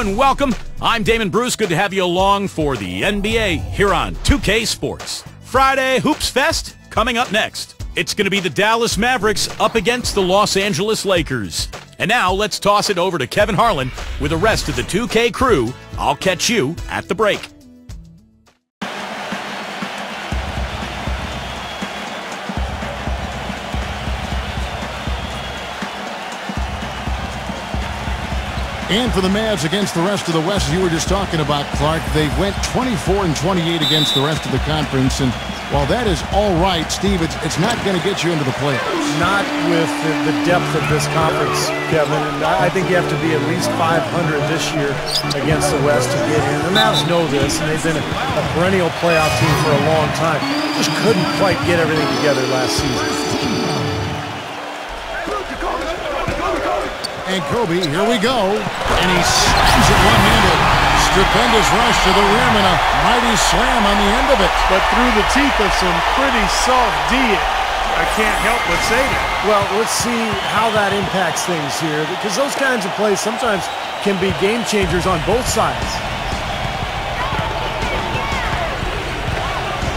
and welcome. I'm Damon Bruce. Good to have you along for the NBA here on 2K Sports. Friday Hoops Fest coming up next. It's going to be the Dallas Mavericks up against the Los Angeles Lakers. And now let's toss it over to Kevin Harlan with the rest of the 2K crew. I'll catch you at the break. And for the Mavs against the rest of the West, as you were just talking about, Clark, they went 24-28 against the rest of the conference. And while that is all right, Steve, it's not going to get you into the playoffs. Not with the depth of this conference, Kevin. And I think you have to be at least 500 this year against the West to get in. The Mavs know this, and they've been a perennial playoff team for a long time. Just couldn't quite get everything together last season. And Kobe, here we go. And he slams it one-handed. Stupendous rush to the rim and a mighty slam on the end of it. But through the teeth of some pretty soft D, I can't help but say that. Well, let's see how that impacts things here, because those kinds of plays sometimes can be game changers on both sides.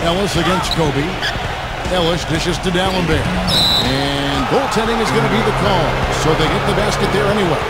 Ellis against Kobe. Ellis dishes to Dallenberg. And goaltending is going to be the call, so they get the basket there anyway.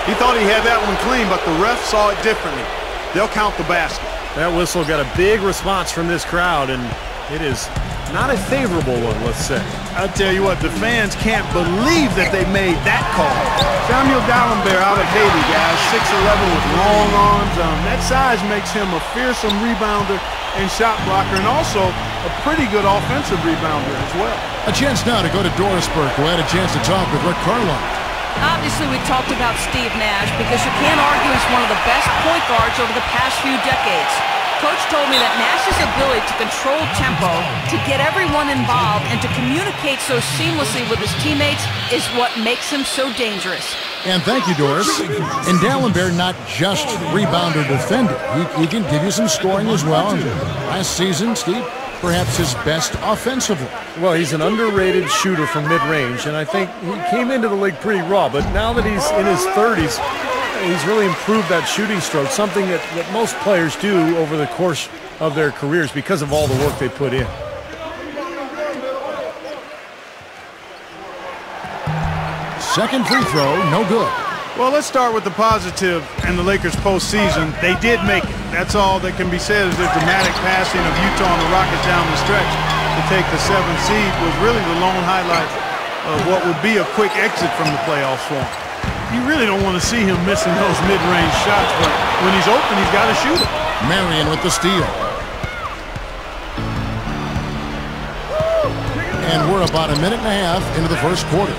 He thought he had that one clean, but the ref saw it differently. They'll count the basket. That whistle got a big response from this crowd, and it is not a favorable one, let's say. I'll tell you what, the fans can't believe that they made that call. Samuel Dallenberg out of Haiti, guys, 6'11" with long arms. That size makes him a fearsome rebounder and shot blocker, and also a pretty good offensive rebounder as well. A chance now to go to Dorisburg, who had a chance to talk with Rick Carlisle. Obviously, we talked about Steve Nash because you can't argue he's one of the best point guards over the past few decades. Coach told me that Nash's ability to control tempo, to get everyone involved, and to communicate so seamlessly with his teammates is what makes him so dangerous. And thank you, Doris. And Dallenberg not just rebound or defender. He can give you some scoring as well. And last season, Steve, perhaps his best offensively. Well, he's an underrated shooter from mid-range, and I think he came into the league pretty raw, but now that he's in his 30s, he's really improved that shooting stroke, something that most players do over the course of their careers because of all the work they put in. Second free throw, no good. Well, let's start with the positive and the Lakers postseason. They did make it. That's all that can be said is the dramatic passing of Utah and the Rockets down the stretch to take the 7th seed was really the lone highlight of what would be a quick exit from the playoffs for him. You really don't want to see him missing those mid-range shots, but when he's open, he's got to shoot it. Marion with the steal. And we're about a minute and a half into the first quarter.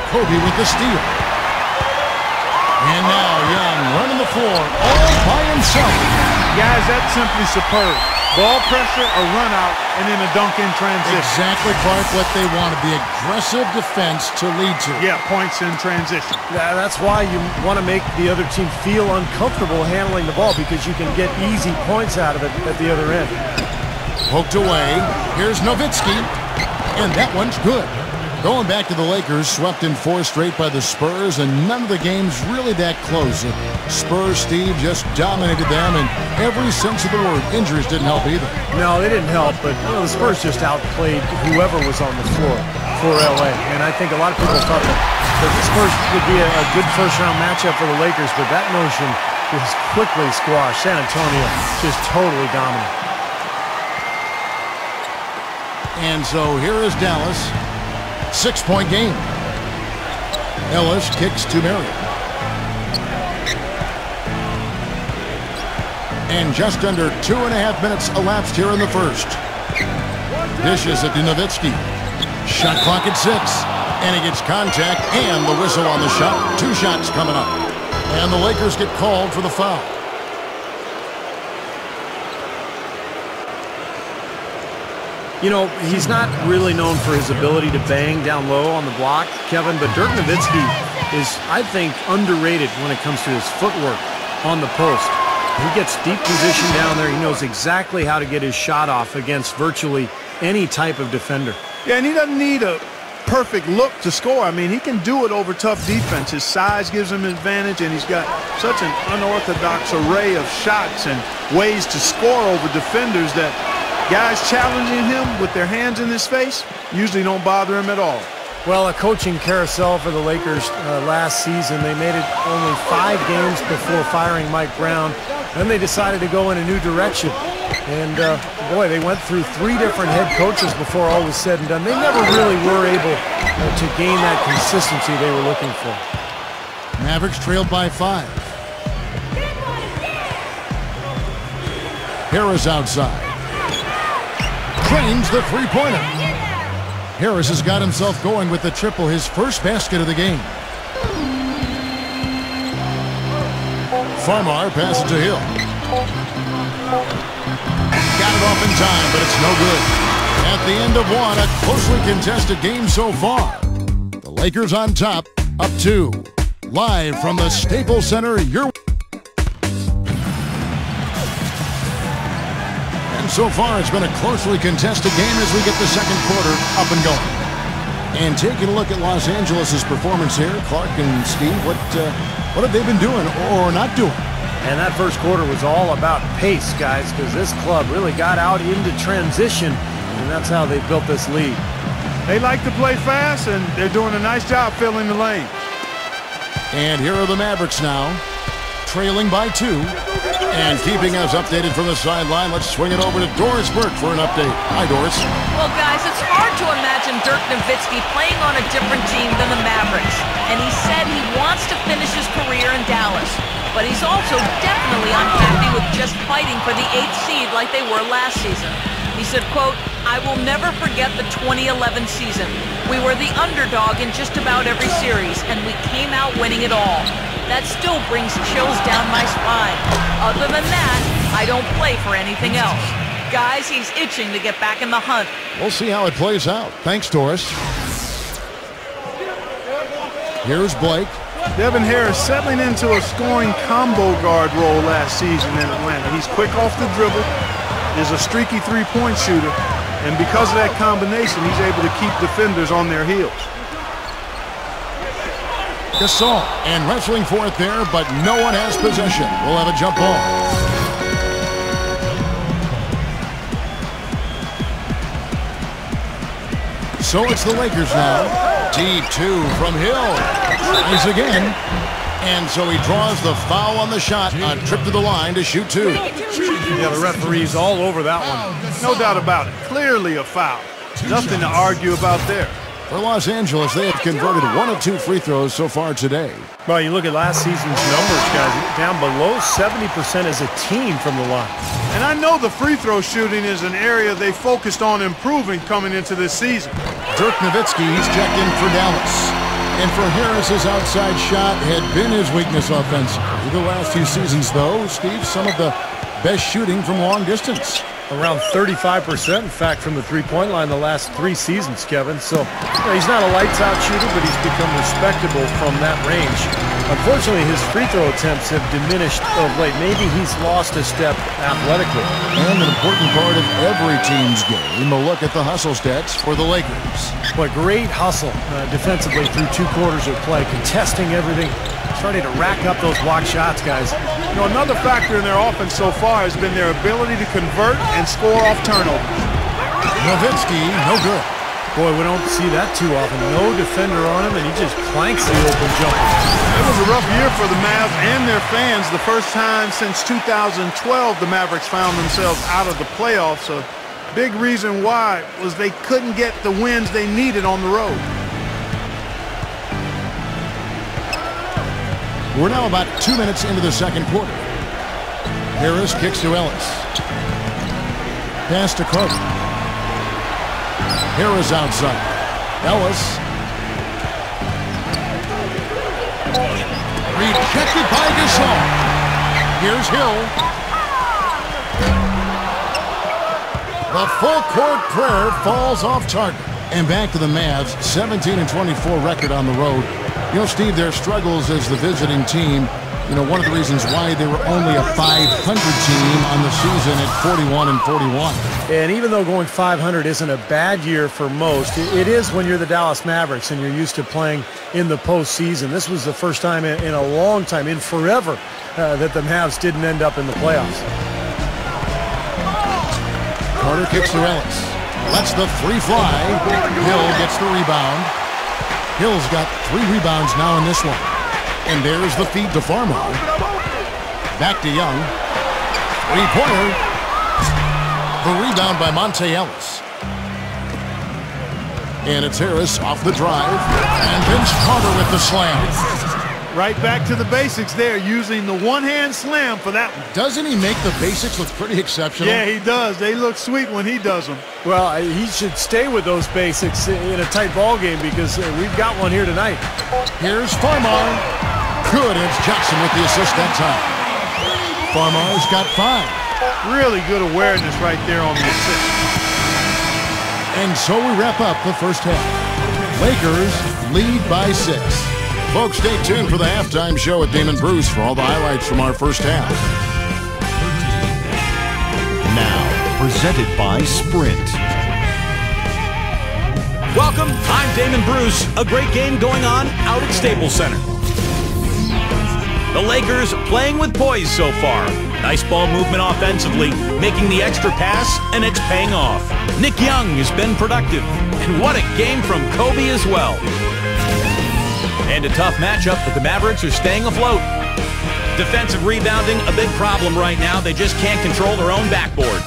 Kobe with the steal. And now Young running the floor all by himself. Guys, that's simply superb. Ball pressure, a run out, and then a dunk in transition. Exactly, Clark, what they wanted, the aggressive defense to lead to. Yeah, points in transition. That's why you want to make the other team feel uncomfortable handling the ball, because you can get easy points out of it at the other end. Poked away. Here's Nowitzki. And that one's good. Going back to the Lakers, swept in 4 straight by the Spurs, and none of the games really that close. Spurs, Steve, just dominated them in every sense of the word. Injuries didn't help either. No, they didn't help, but the Spurs just outplayed whoever was on the floor for LA. And I think a lot of people thought that the Spurs would be a good first-round matchup for the Lakers, but that notion was quickly squashed. San Antonio just totally dominant. And so here is Dallas. 6-point game. Ellis kicks to Marion. And just under 2.5 minutes elapsed here in the first. Dishes it to Nowitzki. Shot clock at 6. And he gets contact and the whistle on the shot. 2 shots coming up. And the Lakers get called for the foul. You know, he's not really known for his ability to bang down low on the block, Kevin, but Dirk Nowitzki is, I think, underrated when it comes to his footwork on the post. He gets deep position down there. He knows exactly how to get his shot off against virtually any type of defender. Yeah, and he doesn't need a perfect look to score. I mean, he can do it over tough defense. His size gives him an advantage, and he's got such an unorthodox array of shots and ways to score over defenders that guys challenging him with their hands in his face usually don't bother him at all. Well, a coaching carousel for the Lakers last season. They made it only 5 games before firing Mike Brown. Then they decided to go in a new direction. And, boy, they went through 3 different head coaches before all was said and done. They never really were able to gain that consistency they were looking for. Mavericks trailed by 5. Harris outside. Claims the three-pointer. Harris has got himself going with the triple, his first basket of the game. Farmar passes to Hill. Got it off in time, but it's no good. At the end of one, a closely contested game so far. The Lakers on top, up 2. Live from the Staples Center, so far, it's been a closely contested game as we get the second quarter up and going. And taking a look at Los Angeles' performance here, Clark and Steve, what have they been doing or not doing? And that first quarter was all about pace, guys, because this club really got out into transition, and that's how they built this lead. They like to play fast, and they're doing a nice job filling the lane. And here are the Mavericks now, trailing by 2. And keeping us updated from the sideline, let's swing it over to Doris Burke for an update. Hi, Doris. Well, guys, it's hard to imagine Dirk Nowitzki playing on a different team than the Mavericks. And he said he wants to finish his career in Dallas. But he's also definitely unhappy with just fighting for the 8th seed like they were last season. He said, quote, "I will never forget the 2011 season. We were the underdog in just about every series, and we came out winning it all. That still brings chills down my spine. Other than that, I don't play for anything else." Guys, he's itching to get back in the hunt. We'll see how it plays out. Thanks, Doris. Here's Blake. Devin Harris settling into a scoring combo guard role last season in Atlanta. He's quick off the dribble, is a streaky three-point shooter, and because of that combination, he's able to keep defenders on their heels. Gasol, and wrestling for it there, but no one has possession. We'll have a jump ball. So it's the Lakers now. Deep 2 from Hill. Tries again. And so he draws the foul on the shot. A trip to the line to shoot 2. Yeah, the referee's all over that one. No doubt about it. Clearly a foul. Nothing to argue about there. For Los Angeles, they have converted 1 of 2 free throws so far today. Well, you look at last season's numbers, guys, down below 70% as a team from the line. And I know the free throw shooting is an area they focused on improving coming into this season. Dirk Nowitzki, he's checked in for Dallas. And for Harris, his outside shot had been his weakness offensively. The last 2 seasons, though, Steve, some of the best shooting from long distance. Around 35%, in fact, from the three-point line the last 3 seasons, Kevin. So, he's not a lights-out shooter, but he's become respectable from that range. Unfortunately, his free throw attempts have diminished of late. Maybe he's lost a step athletically. And an important part of every team's game, a look at the hustle stats for the Lakers. But great hustle defensively through 2 quarters of play, contesting everything, starting to rack up those block shots, guys. You know, another factor in their offense so far has been their ability to convert and score off turnovers. Nowitzki, no good. Boy, we don't see that too often. No defender on him, and he just planks the open jumper. It was a rough year for the Mavs and their fans. The first time since 2012 the Mavericks found themselves out of the playoffs. A big reason why was they couldn't get the wins they needed on the road. We're now about 2 minutes into the second quarter. Harris kicks to Ellis. Pass to Carter. Harris outside. Ellis. Rejected by Gasol. Here's Hill. The full court prayer falls off target. And back to the Mavs, 17-24 record on the road. You know, Steve, their struggles as the visiting team You know, one of the reasons why they were only a 500 team on the season at 41-41. And even though going 500 isn't a bad year for most, it is when you're the Dallas Mavericks and you're used to playing in the postseason. This was the first time in a long time, in forever, that the Mavs didn't end up in the playoffs. Carter kicks to Ellis. Lets the three fly. Hill gets the rebound. Hill's got 3 rebounds now in this one. And there's the feed to Farmer. Back to Young. Three-pointer. The rebound by Monte Ellis. And it's Harris off the drive. And Vince Carter with the slam. Right back to the basics there, using the one-hand slam for that one. Doesn't he make the basics look pretty exceptional? Yeah, he does. They look sweet when he does them. Well, he should stay with those basics in a tight ball game because we've got one here tonight. Here's Farmar. Good, and it's Jackson with the assist that time. Farmar's got 5. Really good awareness right there on the assist. And so we wrap up the first half. Lakers lead by 6. Folks, stay tuned for the halftime show at Damon Bruce for all the highlights from our first half. Now, presented by Sprint. Welcome, I'm Damon Bruce. A great game going on out at Staples Center. The Lakers playing with poise so far. Nice ball movement offensively, making the extra pass, and it's paying off. Nick Young has been productive, and what a game from Kobe as well. And a tough matchup, but the Mavericks are staying afloat. Defensive rebounding, a big problem right now. They just can't control their own backboard.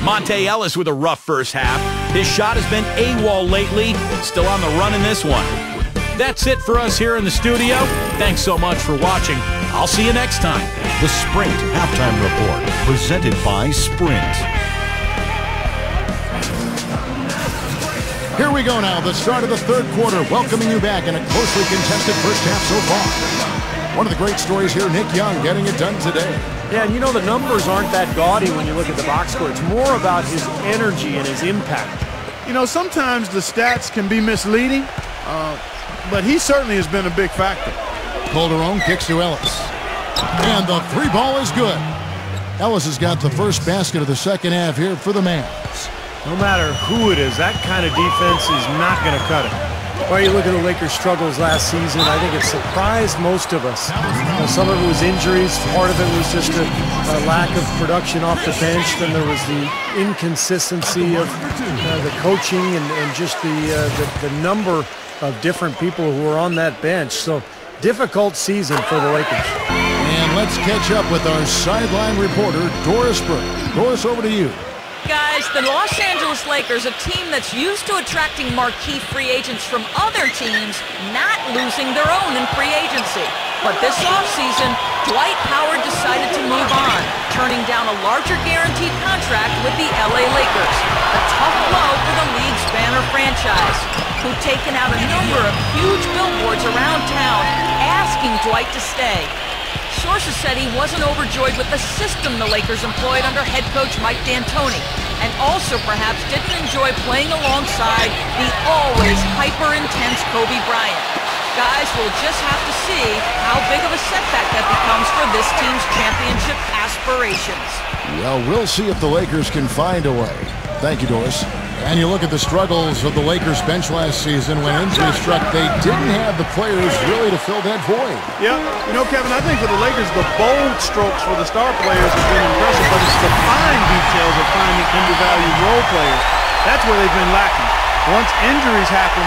Monte Ellis with a rough first half. His shot has been AWOL lately. Still on the run in this one. That's it for us here in the studio. Thanks so much for watching. I'll see you next time. The Sprint Halftime Report, presented by Sprint. Here we go now, the start of the third quarter, welcoming you back in a closely contested first half so far. One of the great stories here, Nick Young getting it done today. Yeah, and you know the numbers aren't that gaudy when you look at the box score. It's more about his energy and his impact. You know, sometimes the stats can be misleading, but he certainly has been a big factor. Calderon kicks to Ellis. And the 3 ball is good. Ellis has got the first basket of the second half here for the Mavs. No matter who it is, that kind of defense is not going to cut it. Well, you look at the Lakers' struggles last season, I think it surprised most of us. Some of it was injuries, part of it was just a lack of production off the bench, then there was the inconsistency of the coaching and just the number of different people who were on that bench. So, difficult season for the Lakers. And let's catch up with our sideline reporter, Doris Burke. Doris, over to you. Guys, the Los Angeles Lakers, a team that's used to attracting marquee free agents from other teams, not losing their own in free agency. But this offseason, Dwight Howard decided to move on, turning down a larger guaranteed contract with the LA Lakers. A tough blow for the league's banner franchise, who've taken out a number of huge billboards around town asking Dwight to stay. Sources said he wasn't overjoyed with the system the Lakers employed under head coach Mike D'Antoni, and also perhaps didn't enjoy playing alongside the always hyper-intense Kobe Bryant. Guys, we'll just have to see how big of a setback that becomes for this team's championship aspirations. Well, we'll see if the Lakers can find a way. Thank you, Doris. And you look at the struggles of the Lakers bench last season when injury struck. They didn't have the players really to fill that void. Yeah, you know, Kevin, I think for the Lakers, the bold strokes for the star players have been impressive, but it's the fine details of finding undervalued role players. That's where they've been lacking. Once injuries happen,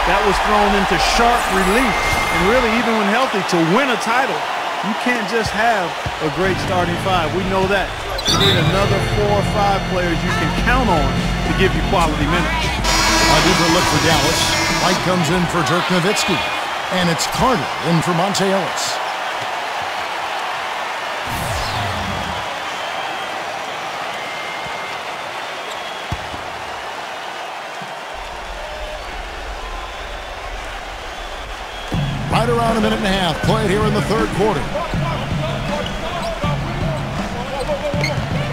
that was thrown into sharp relief. And really, even when healthy, to win a title, you can't just have a great starting 5. We know that. You need another 4 or 5 players you can count on to give you quality minutes. A deeper look for Dallas. White comes in for Dirk Nowitzki. And it's Carter in for Monte Ellis. Right around a minute and a half played here in the third quarter.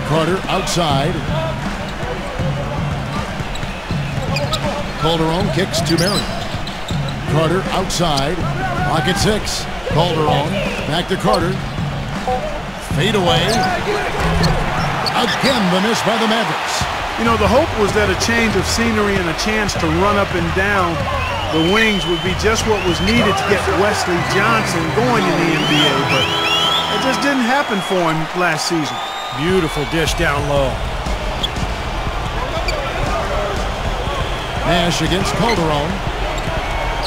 Carter outside. Calderon kicks to Marion. Carter outside. Pocket 6. Calderon Back to Carter. Fade away. Again, the miss by the Mavericks. You know, the hope was that a change of scenery and a chance to run up and down the wings would be just what was needed to get Wesley Johnson going in the NBA, but it just didn't happen for him last season. Beautiful dish down low. Nash against Calderon.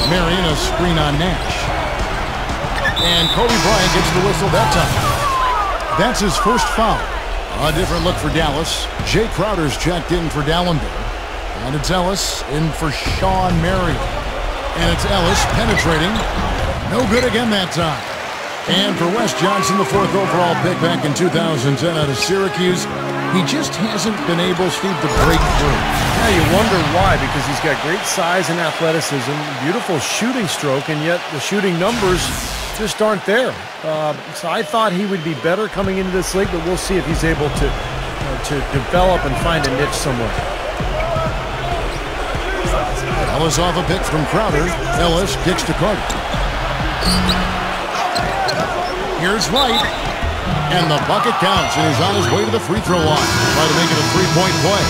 Marion a screen on Nash. And Kobe Bryant gets the whistle that time. That's his first foul. A different look for Dallas. Jay Crowder's checked in for Dallenberg. And it's Ellis in for Sean Marion. And it's Ellis penetrating. No good again that time. And for Wes Johnson, the 4th overall pick back in 2010 out of Syracuse, he just hasn't been able, Steve, to break through. Yeah, you wonder why, because he's got great size and athleticism, beautiful shooting stroke, and yet the shooting numbers just aren't there. So I thought he would be better coming into this league, but we'll see if he's able to develop and find a niche somewhere. Ellis off a pick from Crowder. Ellis kicks to Carter. Here's Wright. And the bucket counts, and he's on his way to the free throw line. Try to make it a three-point play.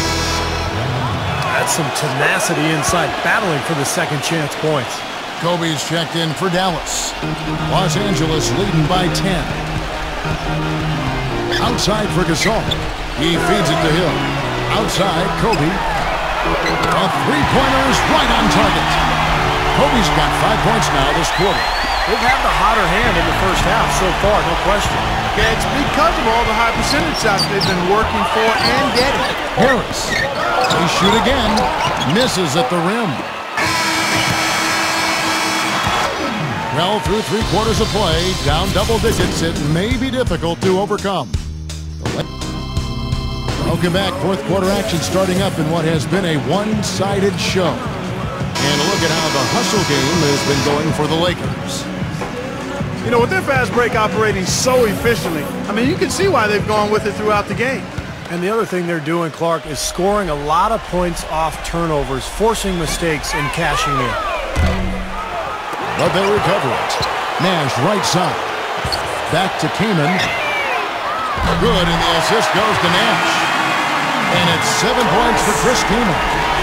That's some tenacity inside, battling for the second chance points. Kobe's checked in for Dallas. Los Angeles leading by 10. Outside for Gasol. He feeds it to Hill. Outside, Kobe. A three-pointer is right on target. Kobe's got 5 points now this quarter. They've had the hotter hand in the first half so far, no question. Okay, it's because of all the high percentage shots they've been working for and getting. Harris. They shoot again. Misses at the rim. Well, through 3 quarters of play, down double digits, it may be difficult to overcome. Welcome back. 4th quarter action starting up in what has been a one-sided show. And a look at how the hustle game has been going for the Lakers. You know, with their fast break operating so efficiently, I mean, you can see why they've gone with it throughout the game. And the other thing they're doing, Clark, is scoring a lot of points off turnovers, forcing mistakes and cashing in. But they recover it. Nash right side. Back to Kaman. Good, and the assist goes to Nash. And it's 7 points for Chris Kaman.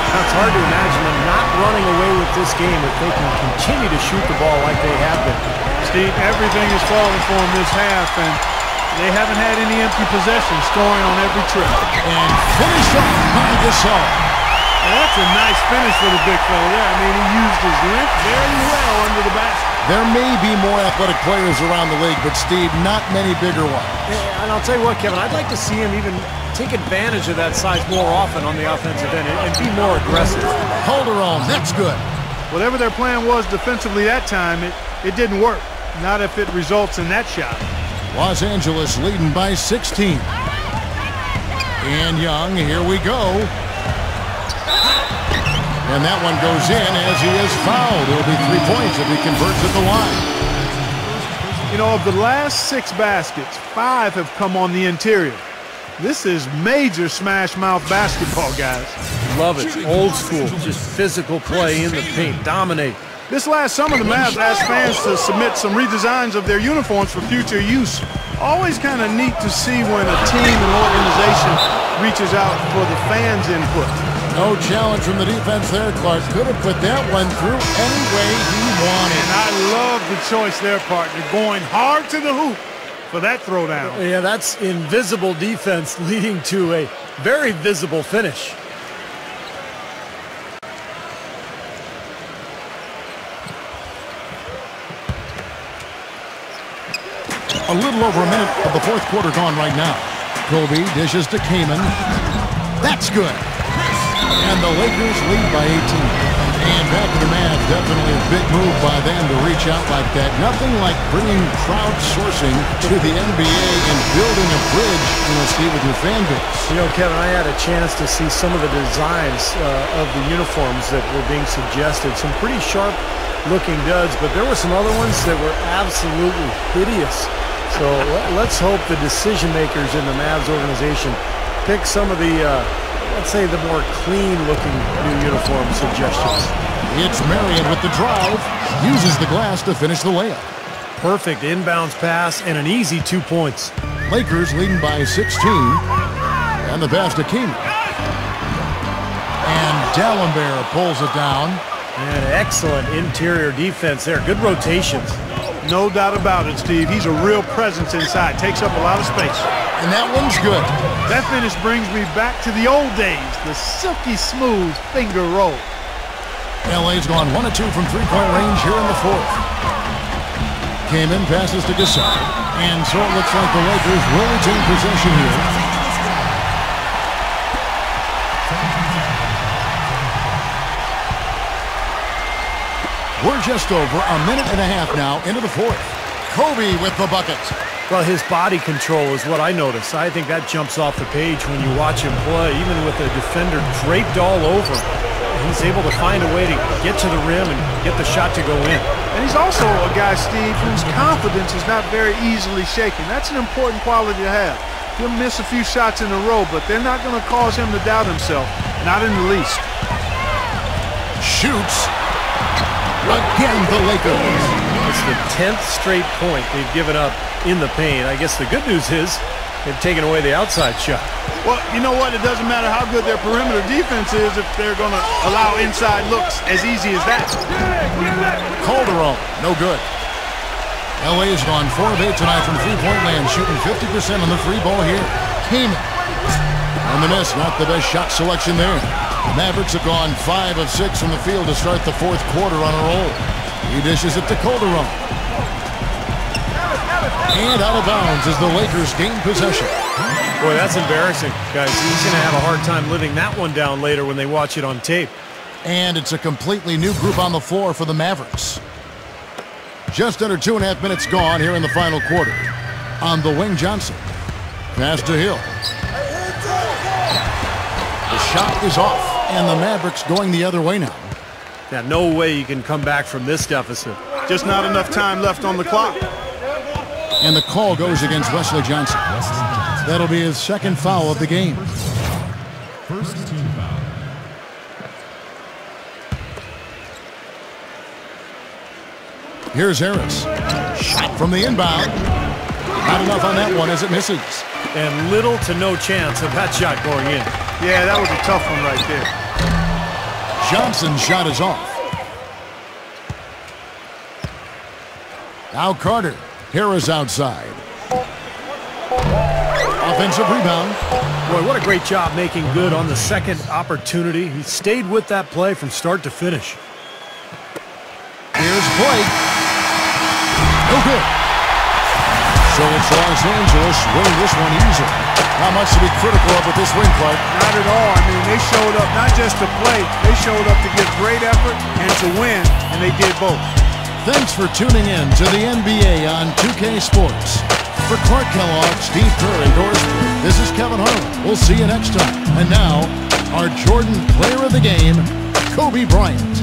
It's hard to imagine them not running away with this game if they can continue to shoot the ball like they have been. Steve, everything is falling for them this half, and they haven't had any empty possessions, scoring on every trip. And finish off by Gasol. And that's a nice finish for the big fella there. I mean, he used his length very well under the basket. There may be more athletic players around the league, but Steve, not many bigger ones. And I'll tell you what, Kevin, I'd like to see him even take advantage of that size more often on the offensive end and be more aggressive. Calderon, that's good. Whatever their plan was defensively that time, it didn't work. Not if it results in that shot. Los Angeles leading by 16. And Young, here we go. And that one goes in as he is fouled. It'll be 3 points if he converts at the line. You know, of the last 6 baskets, 5 have come on the interior. This is major smash mouth basketball, guys. Love it. Old school, just physical play in the paint, dominate. This last summer, the Mavs asked fans to submit some redesigns of their uniforms for future use. Always kind of neat to see when a team and organization reaches out for the fans' input. No challenge from the defense there, Clark. Could have put that one through any way he wanted. And I love the choice there, partner, going hard to the hoop for that throwdown. Yeah, that's invisible defense leading to a very visible finish. A little over a minute of the 4th quarter gone right now. Kobe dishes to Kaman. That's good. And the Lakers lead by 18. And back to the Mavs, definitely a big move by them to reach out like that. Nothing like bringing crowdsourcing to the NBA and building a bridge, Steve, with your fan base. You know, Kevin, I had a chance to see some of the designs of the uniforms that were being suggested. Some pretty sharp-looking duds, but there were some other ones that were absolutely hideous. So let's hope the decision-makers in the Mavs organization pick some of the let's say the more clean-looking new uniform suggestions. It's Marion with the drive. Uses the glass to finish the layup. Perfect inbounds pass and an easy 2 points. Lakers leading by 16. And the pass to King. And Dallenberg pulls it down. And excellent interior defense there. Good rotations. No doubt about it, Steve. He's a real presence inside. Takes up a lot of space. And that one's good. That finish brings me back to the old days. The silky smooth finger roll. LA's gone 1 of 2 from three-point range here in the fourth. Came in, passes to Gasol. And so it looks like the Lakers will retain possession here. We're just over a minute and a half now into the fourth. Kobe with the bucket. Well, his body control is what I notice. I think that jumps off the page when you watch him play, even with the defender draped all over. He's able to find a way to get to the rim and get the shot to go in. And he's also a guy, Steve, whose confidence is not very easily shaken. That's an important quality to have. He'll miss a few shots in a row, but they're not going to cause him to doubt himself. Not in the least. Shoots. Again, the Lakers. It's the 10th straight point they've given up in the paint. I guess the good news is they've taken away the outside shot. Well, you know what? It doesn't matter how good their perimeter defense is if they're going to allow inside looks as easy as that. Calderon, no good. LA has gone 4 of 8 tonight from three-point land, shooting 50% on the free ball here. Kaman. On the miss, not the best shot selection there. The Mavericks have gone 5 of 6 from the field to start the fourth quarter on a roll. He dishes it to Calderon. And out of bounds as the Lakers gain possession. Boy, that's embarrassing, guys. He's going to have a hard time living that one down later when they watch it on tape. And it's a completely new group on the floor for the Mavericks. Just under 2.5 minutes gone here in the final quarter. On the wing, Johnson. Pass to Hill. The shot is off, and the Mavericks going the other way now. Yeah, no way you can come back from this deficit. Just not enough time left on the clock. And the call goes against Wesley Johnson. That'll be his second foul of the game. First team foul. Here's Harris. Shot from the inbound. Not enough on that one as it misses. And little to no chance of that shot going in. Yeah, that was a tough one right there. Johnson's shot is off. Now Carter. Harris outside. Offensive rebound. Boy, what a great job making good on the second opportunity. He stayed with that play from start to finish. Here's Blake. No good. So it's Los Angeles winning this one easily. Not much to be critical of with this win, Clark. Not at all. I mean, they showed up not just to play. They showed up to give great effort and to win, and they did both. Thanks for tuning in to the NBA on 2K Sports. For Clark Kellogg, Steve Kerr, and Doris, this is Kevin Harlan. We'll see you next time. And now, our Jordan Player of the Game, Kobe Bryant.